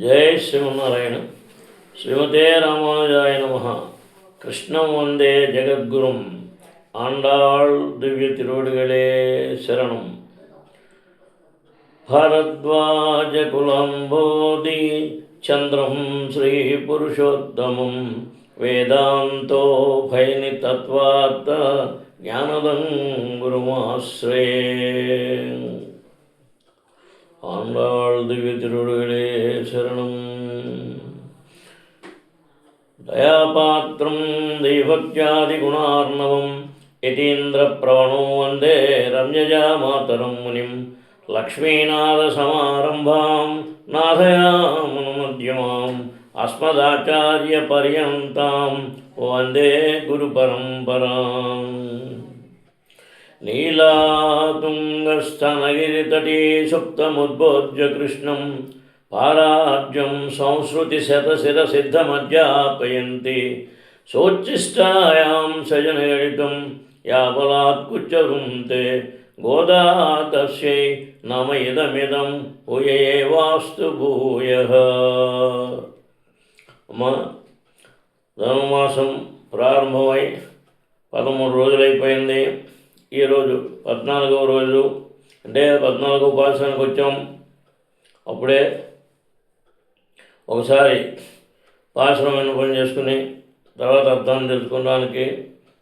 జై శ్రీమన్నారాయణ. శ్రీమతే రామానుజాయ నమః. కృష్ణం వందే జగద్గురుం. ఆండాళ్ దివ్య తిరువడిகளே శరణం. భరద్వాజ కులంబోధి చంద్రం శ్రీ పురుషోత్తమం వేదాంతో భైని తత్వార్థ జ్ఞానదం గురుమాశ్రయే. ஆண்டாள் திவ்ய திருவடிகளே சரணம். தயாபாத்திரம் தெய்வக்யாதி குணார்ணவம் யதீந்திர பிரவணோ வந்தே ரம்யஜா மாதரம் முனிம் லக்ஷ்மீநாத சமாரம்பாம் நாதயாமுனுமத்யமாம் அஸ்மதாச்சாரிய பர்யந்தாம் வந்தே குரு பரம்பராம். नीलातुङ्गस्तनगिरितटे सुप्तमुद्बोध्य कृष्णं पाराज्यं संश्रुतिशतशिरसिद्धमध्यापयन्ति सोच्छिष्टायां सजनगणितं याबलात्कुच्चरुन्ते गोदा तस्यै नम इदमिदं भूयये वास्तु भूयः. అమ్మా, ధనుర్మాసం ప్రారంభమై 13 రోజులైపోయింది. ఈరోజు 14వ రోజు, అంటే 14వ ఉపాసనకు వచ్చాం. అప్పుడే ఒకసారి ఉపాసన విన్నపం చేసుకుని తర్వాత అర్థాన్ని తెలుసుకోవడానికి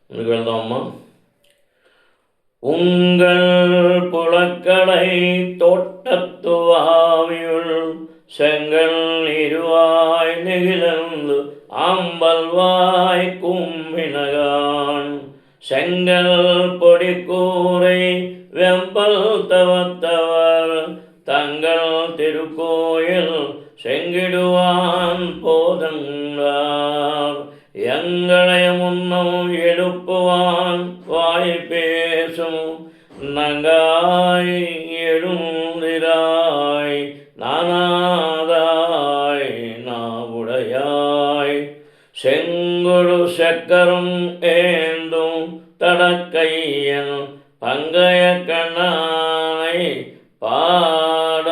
ముందుకు వెళ్దామమ్మా. உங்கள் புலக்கடை தோட்டத்து ஆவியுள் செங்கல் இருவாய் நெகிழந்து ஆம்பல்வாய் கும்பினகான் செங்கல் பொடி கூரை வெம்பல் தவத்தவர் தங்கள் திருக்கோயில் செங்கிடுவான் போதங்கார் எங்களை முன்னம் எழுப்புவான் வாய் பேசும் நங்காய் எழுந்திராய் நானாதாய் நாவுடையாய் செங்கொடு சக்கரம் ஏந்தும் தடக்கையன் பங்கைய கண்ணானை பாட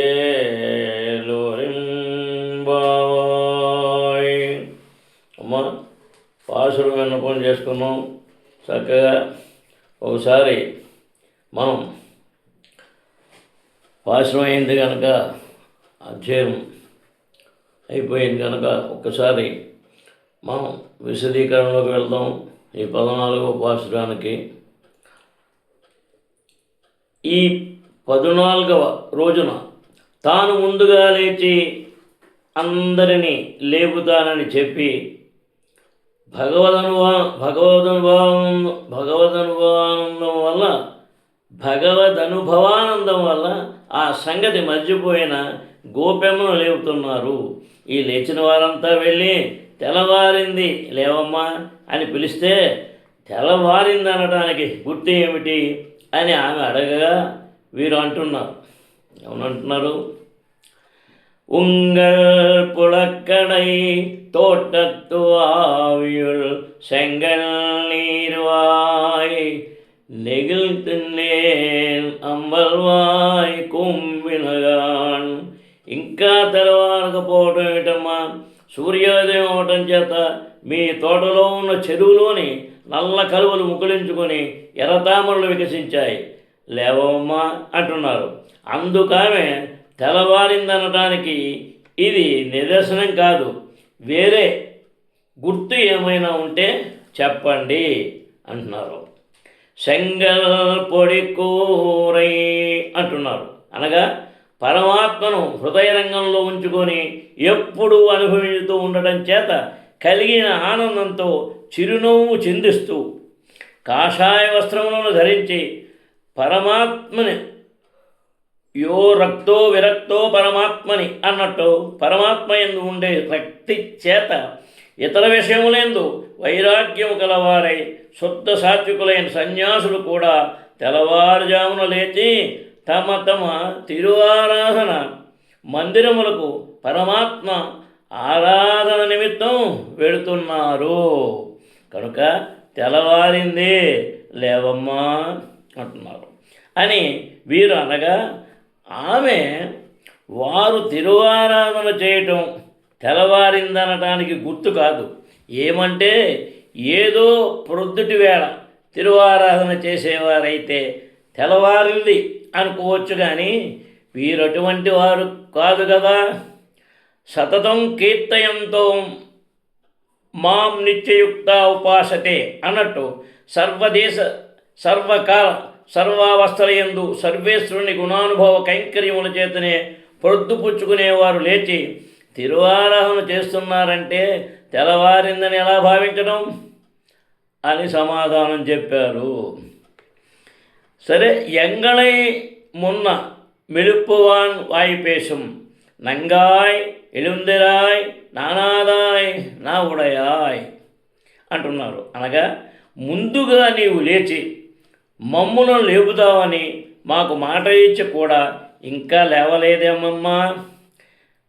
ఏలురింబాయ్. అమ్మ, పాసులు విన్నపం చేసుకున్నాం చక్కగా. ఒకసారి మనం పాశనం అయింది కనుక, అధ్యయనం అయిపోయింది కనుక ఒక్కసారి మనం విశదీకరణలోకి వెళ్దాం. ఈ 14వ ఉపాసనానికి ఈ 14వ రోజున తాను ముందుగా లేచి అందరినీ లేపుతానని చెప్పి భగవదనుభవానందం వల్ల ఆ సంగతి మర్చిపోయిన గోపెమ్మను లేపుతున్నారు. ఈ లేచిన వారంతా వెళ్ళి తెల్లవారింది లేవమ్మా అని పిలిస్తే తెల్లవారింది అనడానికి గుర్తు ఏమిటి అని ఆమె అడగగా వీరు అంటున్నారు. ఏమనంటున్నారు? உங்கள் புலக்கடை தோட்டத்து ஆவியுள் செங்கல் நீர்வாய் నెగిల్తున్నేన్ అంబల్వాయ్ కుంభినగాన్. ఇంకా తెల్లవారకపోవటం ఏమిటమ్మా? సూర్యోదయం అవటం చేత మీ తోటలో ఉన్న చెరువులోని నల్ల కలువలు ముకుళించుకొని ఎర్రతామరలు వికసించాయి. లేవమ్మా అంటున్నారు. అందుకామె తెల్లవారిందనటానికి ఇది నిదర్శనం కాదు, వేరే గుర్తు ఏమైనా ఉంటే చెప్పండి అంటున్నారు. సెంగల్ పొడి కూరై అంటున్నారు. అనగా పరమాత్మను హృదయ రంగంలో ఉంచుకొని ఎప్పుడూ అనుభవిస్తూ ఉండటం చేత కలిగిన ఆనందంతో చిరునవ్వు చిందిస్తూ కాషాయ వస్త్రములను ధరించి పరమాత్మని యో రక్తో విరక్తో పరమాత్మని అన్నట్టు పరమాత్మ యందు ఉండే రక్తి చేత ఇతర విషయములందు వైరాగ్యము కలవారై శుద్ధ సాత్వికులైన సన్యాసులు కూడా తెల్లవారుజామున లేచి తమ తమ తిరువారాధన మందిరములకు పరమాత్మ ఆరాధన నిమిత్తం వెళుతున్నారు. కనుక తెల్లవారింది లేవమ్మా అంటున్నారు అని వీరు అనగా ఆమె వారు తిరువారాధన చేయటం తెల్లవారిందనటానికి గుర్తు కాదు. ఏమంటే ఏదో ప్రొద్దుటి వేళ తిరువారాధన చేసేవారైతే తెల్లవారింది అనుకోవచ్చు, కానీ వీరటువంటి వారు కాదు కదా. సతతం కీర్తయంతో మాం నిత్యయుక్త ఉపాసతే అన్నట్టు సర్వదేశ సర్వకాల సర్వావస్థలయందు సర్వేశ్వరుని గుణానుభవ కైంకర్యముల చేతనే పొద్దుపుచ్చుకునేవారు లేచి తిరువారాధన చేస్తున్నారంటే తెల్లవారిందని ఎలా భావించడం అని సమాధానం చెప్పారు. సరే, ఎంగళై మున్న మెలుపువాన్ వాయిపేశం నంగాయ్ ఎలుందిరాయ్ నానాదాయ్ నా ఉడయాయ్ అంటున్నారు. అనగా ముందుగా నీవు లేచి మమ్మును లేపుతావని మాకు మాట ఇచ్చి కూడా ఇంకా లేవలేదేమమ్మా,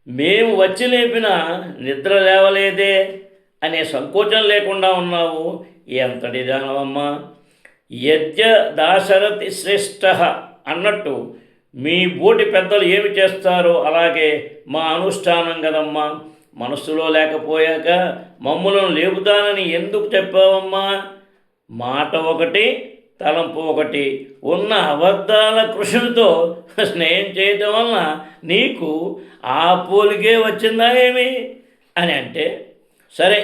మేము వచ్చి లేపినా నిద్ర లేవలేదే అనే సంకోచం లేకుండా ఉన్నావు. ఎంతటి దానవమ్మా. యజ్ఞ దాశరథి శ్రేష్ఠ అన్నట్టు మీ బోటి పెద్దలు ఏమి చేస్తారో అలాగే మా అనుష్ఠానం కదమ్మా. మనస్సులో లేకపోయాక మమ్ములను లేపుతానని ఎందుకు చెప్పావమ్మా? మాట ఒకటి, తలంపు ఒకటి ఉన్న అబద్ధాల కృషులతో స్నేహం చేయటం వలన నీకు ఆ పోలికే వచ్చిందా ఏమి అని అంటే, సరే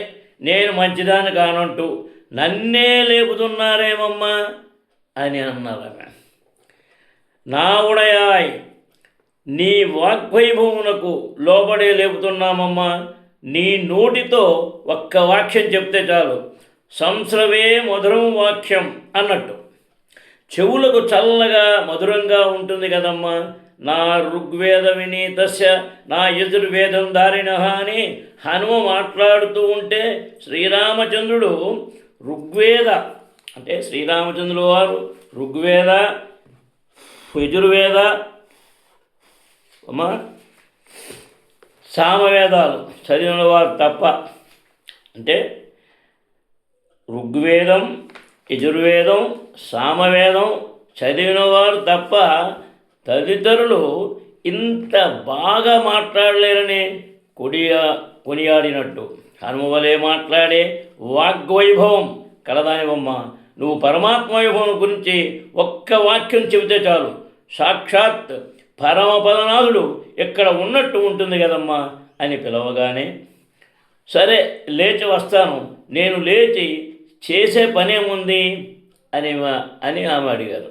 నేను మంచిదాన్ని కానంటూ నన్నే లేపుతున్నారేమమ్మా అని అన్నారు. నా ఉడయాయ్, నీ వాగ్వైభవమునకు లోబడే లేపుతున్నామమ్మా. నీ నోటితో ఒక్క వాక్యం చెప్తే చాలు, సంస్రవే మధురం వాక్యం అన్నట్టు చెవులకు చల్లగా మధురంగా ఉంటుంది కదమ్మా. నా ఋగ్వేద వినీతస్య నా యజుర్వేదం దారిణ అని హనుమ మాట్లాడుతూ ఉంటే శ్రీరామచంద్రుడు ఋగ్వేద అంటే శ్రీరామచంద్రుడు వారు ఋగ్వేద యజుర్వేద సామవేదాలు చదివిన వారు తప్ప, అంటే ఋగ్వేదం యజుర్వేదం సామవేదం చదివిన వారు తప్ప తదితరులు ఇంత బాగా మాట్లాడలేరని కొనియాడినట్టు హనుమవలే మాట్లాడే వాగ్వైభవం కలదానివమ్మ. నువ్వు పరమాత్మ వైభవం గురించి ఒక్క వాక్యం చెబితే చాలు, సాక్షాత్ పరమపదనాథుడు ఇక్కడ ఉన్నట్టు ఉంటుంది కదమ్మా అని పిలవగానే, సరే లేచి వస్తాను, నేను లేచి చేసే పనేముంది అని ఆమె అడిగారు.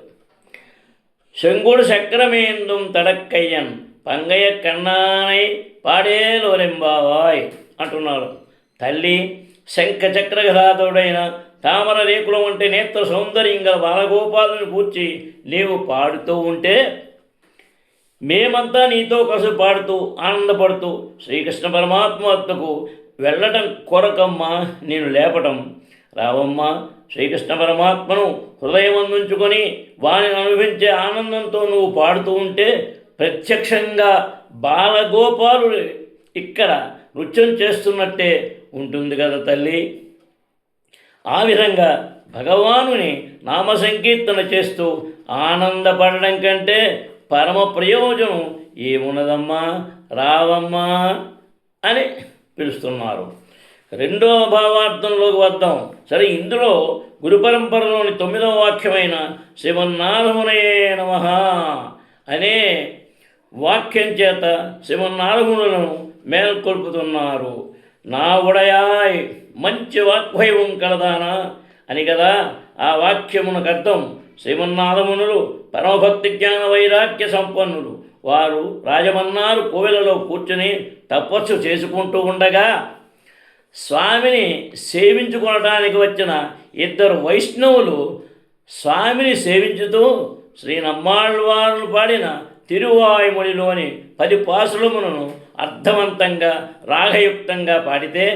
செங்கோடு சக்கரமேந்தும் తడక్కయ్యన్ పంగయ్య కన్నానై పాడేలోరెంబావాయ్ అంటున్నారు. తల్లి శంఖ చక్రగధాతుడైన తామర రేకుల వంటి నేత్ర సౌందర్యం గల బాలగోపాలను కూర్చి నీవు పాడుతూ ఉంటే మేమంతా నీతో కలిసి పాడుతూ ఆనందపడుతూ శ్రీకృష్ణ పరమాత్మ వద్దకు వెళ్ళటం కొరకమ్మా నేను లేపటం. రావమ్మ, శ్రీకృష్ణ పరమాత్మను హృదయమందుంచుకొని వారిని అనుభవించే ఆనందంతో నువ్వు పాడుతూ ఉంటే ప్రత్యక్షంగా బాలగోపాలుడు ఇక్కడ నృత్యం చేస్తున్నట్టే ఉంటుంది కదా తల్లి. ఆ విధంగా భగవానుని నామ సంకీర్తన చేస్తూ ఆనందపడడం కంటే పరమ ప్రయోజనం ఏమున్నదమ్మా, రావమ్మా అని పిలుస్తున్నారు. రెండవ భావార్థంలోకి వద్దాం. సరే, ఇందులో గురు పరంపరలోని 9వ వాక్యమైన శ్రీమన్నారాయణయే నమః అనే వాక్యం చేత శ్రీమన్నారాయణులను మేల్కొల్పుతున్నారు. నా ఉడయాయ్, మంచి వాగ్వైభవం కలదానా అని కదా ఆ వాక్యమునకు అర్థం. శ్రీమన్నారాయణులు పరమభక్తి జ్ఞాన వైరాగ్య సంపన్నులు. వారు రాజమన్నారు కోవెలలో కూర్చుని తపస్సు చేసుకుంటూ ఉండగా స్వామిని సేవించుకోవడానికి వచ్చిన 2 వైష్ణవులు స్వామిని సేవించుతూ శ్రీనమ్మాళ్వారు పాడిన తిరువాయుమొழிలోని 10 పాసురములను అర్థవంతంగా రాగయుక్తంగా పాడితే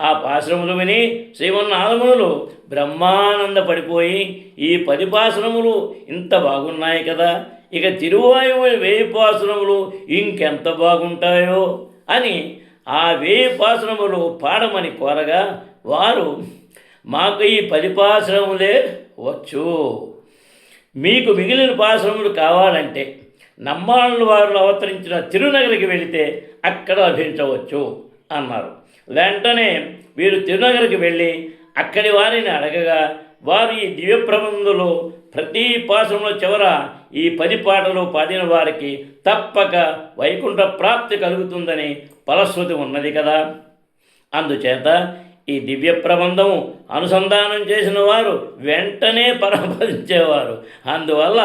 ఆ పాసురములు విని శ్రీమన్నారాయణులు బ్రహ్మానందపడిపోయి ఈ 10 పాసురములు ఇంత బాగున్నాయి కదా, ఇక తిరువాయుమొഴి 1000 పాసురములు ఇంకెంత బాగుంటాయో అని ఆ 1000 పాసురములు పాడమని కోరగా వారు మాకు ఈ 10 పాసురములే వచ్చు, మీకు మిగిలిన పాసురములు కావాలంటే నమ్మాళ్ళు వారు అవతరించిన తిరునగరికి వెళితే అక్కడ లభించవచ్చు అన్నారు. వెంటనే వీరు తిరునగరికి వెళ్ళి అక్కడి వారిని అడగగా వారు ఈ దివ్య ప్రబంధంలో ప్రతి పాసంలో చివర ఈ 10 పాటలు పాడిన వారికి తప్పక వైకుంఠ ప్రాప్తి కలుగుతుందని ఫలశ్రుతి ఉన్నది కదా. అందుచేత ఈ దివ్య ప్రబంధము అనుసంధానం చేసిన వారు వెంటనే పరమపదించేవారు. అందువల్ల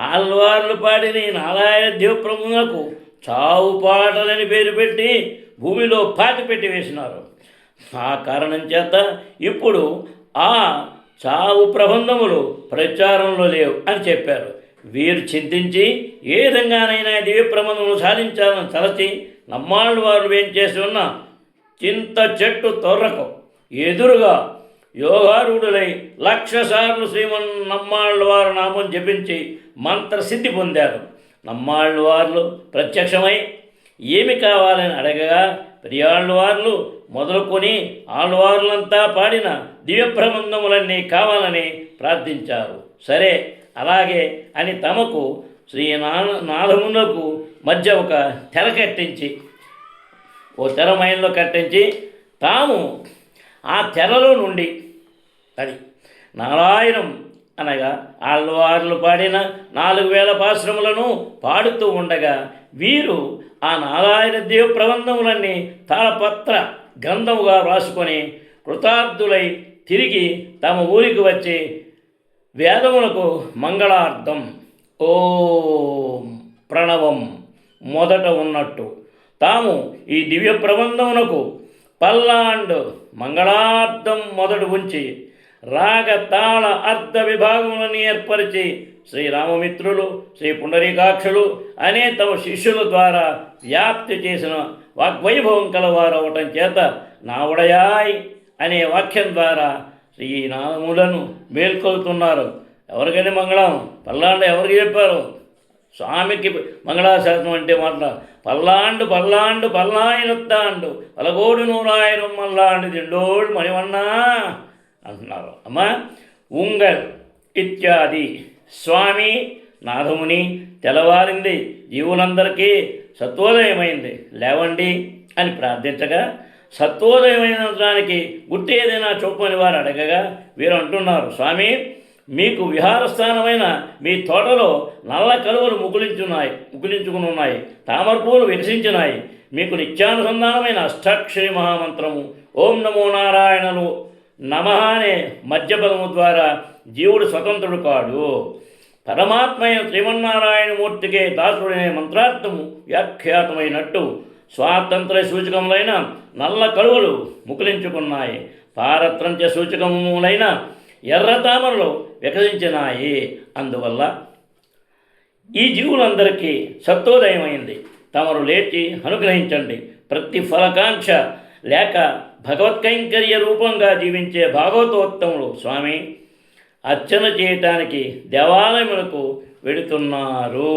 ఆళ్వార్లు పాడిన ఈ నారాయణ దివ్య ప్రబంధకు చావు పాటలని పేరు పెట్టి భూమిలో పాతిపెట్టి వేసినారు. ఆ కారణం చేత ఇప్పుడు ఆ చావు ప్రబంధములు ప్రచారంలో లేవు అని చెప్పారు. వీరు చింతించి ఏ విధంగానైనా దివ్య ప్రబంధములు సాధించాలని తలచి నమ్మాళ్ళు వారు ఏం చేసి ఉన్న చింత చెట్టు తొర్రకు ఎదురుగా యోగారూఢులై 1,00,000 సార్లు శ్రీమన్ నమ్మాళ్ళ వారు నామం జపించి మంత్రసిద్ధి పొందారు. నమ్మాళ్ళు వారు ప్రత్యక్షమై ఏమి కావాలని అడగగా పెరియాళ్ళవార్లు మొదలుకొని ఆళ్వార్లంతా పాడిన దివ్య ప్రబంధములన్నీ కావాలని ప్రార్థించారు. సరే అలాగే అని తమకు నాదమునకు మధ్య ఒక తెర కట్టించి ఓ తెర మైన్లో కట్టించి తాము ఆ తెరలో నుండి అది నారాయణం అనగా ఆళ్వార్లు పాడిన 4,000 పాశ్రములను పాడుతూ ఉండగా వీరు ఆ నారాయణ దేవ ప్రబంధములన్నీ తాళపత్ర గ్రంథముగా వ్రాసుకొని కృతార్థులై తిరిగి తమ ఊరికి వచ్చి వేదములకు మంగళార్థం ఓం ప్రణవం మొదట ఉన్నట్టు తాము ఈ దివ్య ప్రబంధమునకు పల్లాండు మంగళార్థం మొదట ఉంచి రాగ తాళ అర్ధ విభాగములను ఏర్పరిచి శ్రీరామమిత్రులు శ్రీ పుండరీకాక్షులు అనే తమ శిష్యుల ద్వారా వ్యాప్తి చేసిన వాగ్వైభవం కలవారవటం చేత నావుడయాయ్ అనే వాక్యం ద్వారా శ్రీనామములను మేల్కొల్తున్నారు. ఎవరికైనా మంగళం పల్లాండు ఎవరికి చెప్పారు? స్వామికి మంగళాశాసనం అంటే మాట పల్లాండు పల్లాండు పల్లాయినొత్తాండు పలగోడు 100,000 మల్లాండు దిండోళ్ళు మణివన్నా అంటున్నారు. అమ్మ ఉంగల్ ఇత్యాది స్వామి నాదముని తెల్లవారింది, జీవులందరికీ సత్వోదయమైంది, లేవండి అని ప్రార్థించగా సత్వోదయమైన దానికి గుర్తు ఏదైనా చూపని వారు అడగగా వీరు అంటున్నారు, స్వామి మీకు విహారస్థానమైన మీ తోటలో నల్ల కలువలు ముకులించుకుని ఉన్నాయి, తామర పూలు వికసించినాయి. మీకు నిత్యానుసంధానమైన అష్టాక్షరి మహామంత్రము ఓం నమో నారాయణలు నమః అనే మధ్యపదము ద్వారా జీవుడు స్వతంత్రుడు కాడు. పరమాత్మైన శ్రీమన్నారాయణమూర్తికే దాసుడనే మంత్రార్థము వ్యాఖ్యాతమైనట్టు స్వాతంత్ర సూచకములైన నల్ల కలువలు ముకులించుకున్నాయి, పారత్రంచ సూచకములైన ఎర్ర తామరలు వికసించినాయి. అందువల్ల ఈ జీవులందరికీ సత్వోదయమైంది. తమరు లేచి అనుగ్రహించండి. ప్రతి ఫలకాంక్ష లేక భగవత్కైంకర్య రూపంగా జీవించే భాగవతోత్తములు స్వామి అర్చన చేయటానికి దేవాలయములకు వెళుతున్నారు.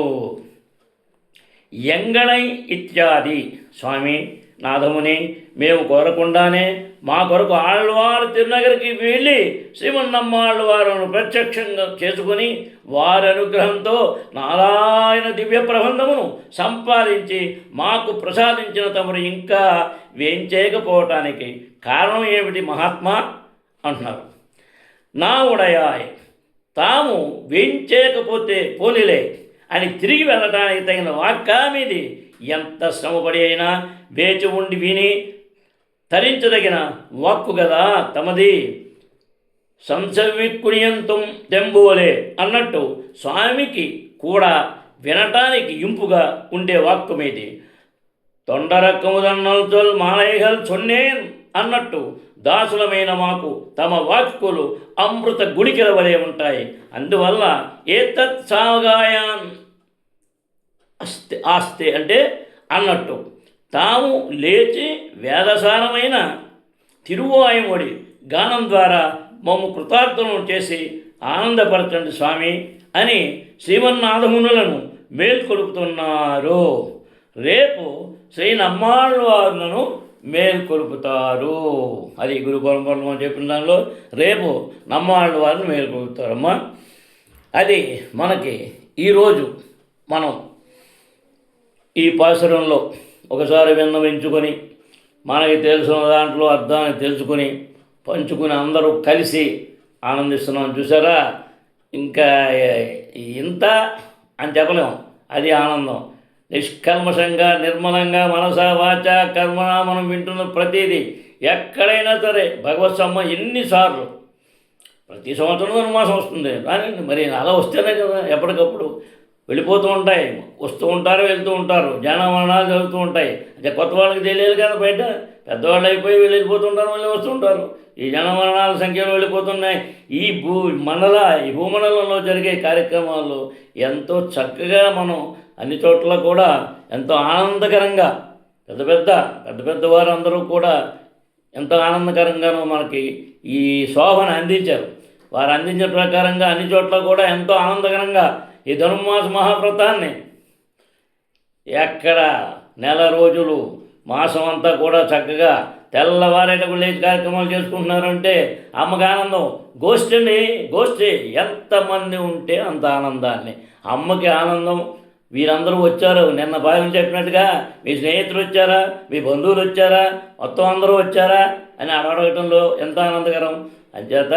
ఎంగళై ఇత్యాది స్వామి నాదముని మేము కోరకుండానే మా కొరకు ఆళ్వారు తిరునగరికి వెళ్ళి శ్రీమన్నమ్మాళ్ళవారును ప్రత్యక్షంగా చేసుకుని వారి అనుగ్రహంతో నారాయణ దివ్య ప్రబంధమును సంపాదించి మాకు ప్రసాదించిన తమరు ఇంకా వేంచేయకపోవటానికి కారణం ఏమిటి మహాత్మా అంటున్నారు. నా ఉడయాయ్ తాము వేంచేయకపోతే పోనిలే అని తిరిగి వెళ్ళటానికి తగిన వాక్కామిది. ఎంత శ్రమపడి అయినా వేచి ఉండి విని తరించదగిన వాక్కు కదా తమది. సంసవిక్కునియంతం తెంబోలే అన్నట్టు స్వామికి కూడా వినటానికి ఇంపుగా ఉండే వాక్కు మీది. తొండరక్కముదన్నల్తోల్ మాలయగల్ చొన్నేన్ అన్నట్టు దాసులమైన మాకు తమ వాక్కులు అమృత గుడికెల వలె ఉంటాయి. అందువల్ల ఏతత్ సాగాయాన్ ఆస్తే అంటే అన్నట్టు తాము లేచి వేదసారమైన తిరువాయుమొడి గానం ద్వారా మమ్ము కృతార్థులను చేసి ఆనందపరచండి స్వామి అని శ్రీమన్నాథమునులను మేల్కొలుపుతున్నారు. రేపు శ్రీనమ్మాళ్ళవారులను మేల్కొలుపుతారు. అది గురు పరంపరలో చెప్పిన దానిలో రేపు నమ్మాళ్ళ వారిని మేల్కొలుపుతారమ్మా. అది మనకి ఈరోజు మనం ఈ పాసురంలో ఒకసారి విన్నవించుకొని మనకి తెలిసిన దాంట్లో అర్థాన్ని తెలుసుకుని పంచుకుని అందరూ కలిసి ఆనందిస్తున్నాం. చూసారా, ఇంకా ఇంత అని చెప్పలేము. అది ఆనందం. నిష్కల్మషంగా నిర్మలంగా మనస వాచ కర్మణ మనం వింటున్న ప్రతిదీ ఎక్కడైనా సరే భగవత్ సమ్మ ఎన్నిసార్లు ప్రతి సంవత్సరం ధనుర్మాసం వస్తుంది. కానీ మరి అలా వస్తేనే కదా ఎప్పటికప్పుడు వెళ్ళిపోతూ ఉంటాయి, వస్తూ ఉంటారు, వెళ్తూ ఉంటారు, జనమరణాలు జరుగుతూ ఉంటాయి. అంటే కొత్త వాళ్ళకి తెలియదు కదా, బయట పెద్దవాళ్ళు అయిపోయి వెళ్ళిపోతుంటారు, మళ్ళీ వస్తుంటారు. ఈ జనమరణాల సంఖ్యలో వెళ్ళిపోతున్నాయి. ఈ భూమండలంలో జరిగే కార్యక్రమాల్లో ఎంతో చక్కగా మనం అన్ని చోట్ల కూడా ఎంతో ఆనందకరంగా పెద్ద పెద్ద వారు అందరూ కూడా ఎంతో ఆనందకరంగానూ మనకి ఈ శోభను అందించారు. వారు అందించిన ప్రకారంగా అన్ని చోట్ల కూడా ఎంతో ఆనందకరంగా ఈ ధనుర్మాస మహావ్రతాన్ని ఎక్కడ నెల రోజులు మాసం అంతా కూడా చక్కగా తెల్లవారేటప్పుడు లేచి కార్యక్రమాలు చేసుకుంటున్నారంటే అమ్మకి ఆనందం. గోష్ఠి ఎంతమంది ఉంటే అంత ఆనందాన్ని. అమ్మకి ఆనందం. వీరందరూ వచ్చారు, నిన్న భాగం చెప్పినట్టుగా మీ స్నేహితులు వచ్చారా, మీ బంధువులు వచ్చారా, మొత్తం అందరూ వచ్చారా అని అడగటంలో ఎంత ఆనందకరం. అంచేత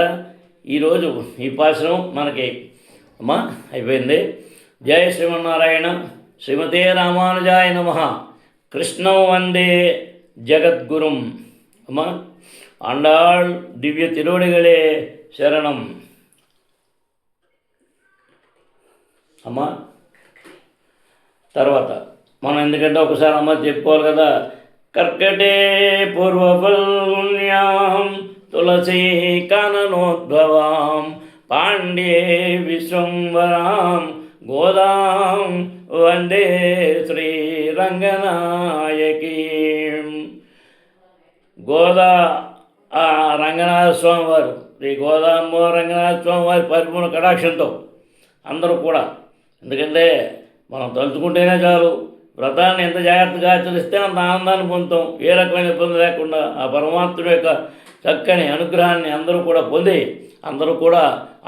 ఈరోజు ఈ పాశ్రం మనకి అమ్మా అయిపోయింది. జయ శ్రీమన్నారాయణ. శ్రీమతే రామానుజాయ నమః. కృష్ణం వందే జగద్గురుం. అమ్మా ఆండాళ్ దివ్య తిరువడిగలే శరణం. అమ్మా తర్వాత మనం ఎందుకంటే ఒకసారి అమ్మ చెప్పుకోవాలి కదా. కర్కటే పూర్వఫల్గుణ్యాం తులసీ కాననోద్భవాం పాండ్యే విశ్వంవరాం గోదాం వందే శ్రీరంగనాయకీం. రంగనాథ స్వామి వారు, శ్రీ గోదాంబ రంగనాథ స్వామి వారి పరిపూర్ణ కటాక్షంతో అందరూ కూడా, ఎందుకంటే మనం తలుచుకుంటేనే చాలు, వ్రతాన్ని ఎంత జాగ్రత్తగా ఆచరిస్తే అంత ఆనందాన్ని పొందుతాం. ఏ రకమైన ఇబ్బంది లేకుండా ఆ పరమాత్ముడి యొక్క చక్కని అనుగ్రహాన్ని అందరూ కూడా పొంది అందరూ కూడా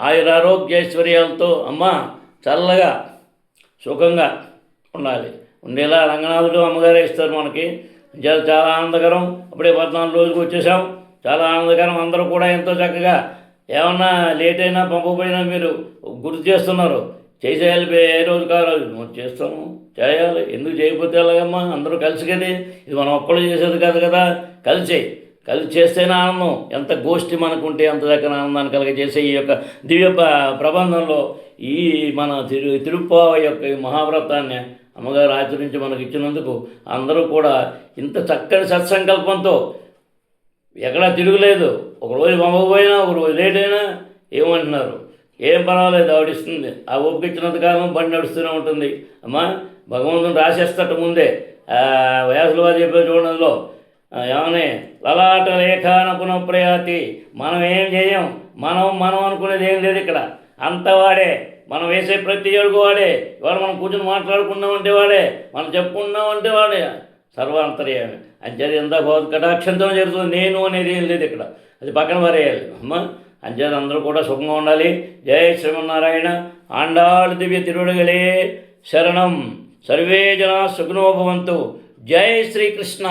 ఆయురారోగ్యైశ్వర్యాలతో అమ్మ చల్లగా సుఖంగా ఉండాలి. ఉండేలా రంగనాథుడు అమ్మగారే ఇస్తారు మనకి. చాలా ఆనందకరం. అప్పుడే 14 రోజులకు వచ్చేసాం. చాలా ఆనందకరం. అందరూ కూడా ఎంతో చక్కగా ఏమన్నా లేట్ అయినా పంపకపోయినా మీరు గుర్తు చేస్తున్నారు. చేసేయాలి, ఏ రోజు కాదు చేస్తాము, చేయాలి. ఎందుకు చేయకపోతే ఎలాగమ్మా? అందరూ కలిసి కదే, ఇది మనం ఒక్కళ్ళు చేసేది కాదు కదా. కలిసి చేస్తేనే ఆనందం. ఎంత గోష్ఠి మనకుంటే అంత దగ్గర ఆనందాన్ని కలిగజేసే ఈ యొక్క దివ్య ప్రబంధంలో ఈ మన తిరుప్పావ యొక్క ఈ మహావ్రతాన్ని అమ్మగారు ఆచరించి మనకు ఇచ్చినందుకు అందరూ కూడా ఇంత చక్కని సత్సంకల్పంతో ఎక్కడా తిరుగులేదు. ఒకరోజు పంపకపోయినా ఒకరోజు లేట్ అయినా ఏమంటున్నారు, ఏం పర్వాలేదు, ఆవిడిస్తుంది. ఆ ఓపిక ఇచ్చినంత కాలం బండి నడుస్తూనే ఉంటుంది. అమ్మా భగవంతుని రాసేస్తట ముందే. వ్యాసులు వారు చెప్పే చూడంలో ఏమని లలాట లేఖాన పునఃప్రయాతి. మనం ఏం చేయం, మనం అనుకునేది ఏం లేదు ఇక్కడ. అంత వాడే. మనం వేసే ప్రతి అడుగు వాడే. ఇవాళ మనం కూర్చొని మాట్లాడుకున్నామంటే వాడే, మనం చెప్పుకున్నామంటే వాడే. సర్వాంతర్యామి. అంచేది ఎంత భగవత్ కటాక్షంతో జరుగుతుంది. నేను అనేది ఏం లేదు ఇక్కడ, అది పక్కన పరేయాలి. అమ్మ అంచేది అందరూ కూడా సుఖంగా ఉండాలి. జై శ్రీమన్నారాయణ. ఆండాళ్ దివ్య తిరువడిగలే శరణం. సర్వే జనా సుఖినో భవంతు. జై శ్రీకృష్ణ.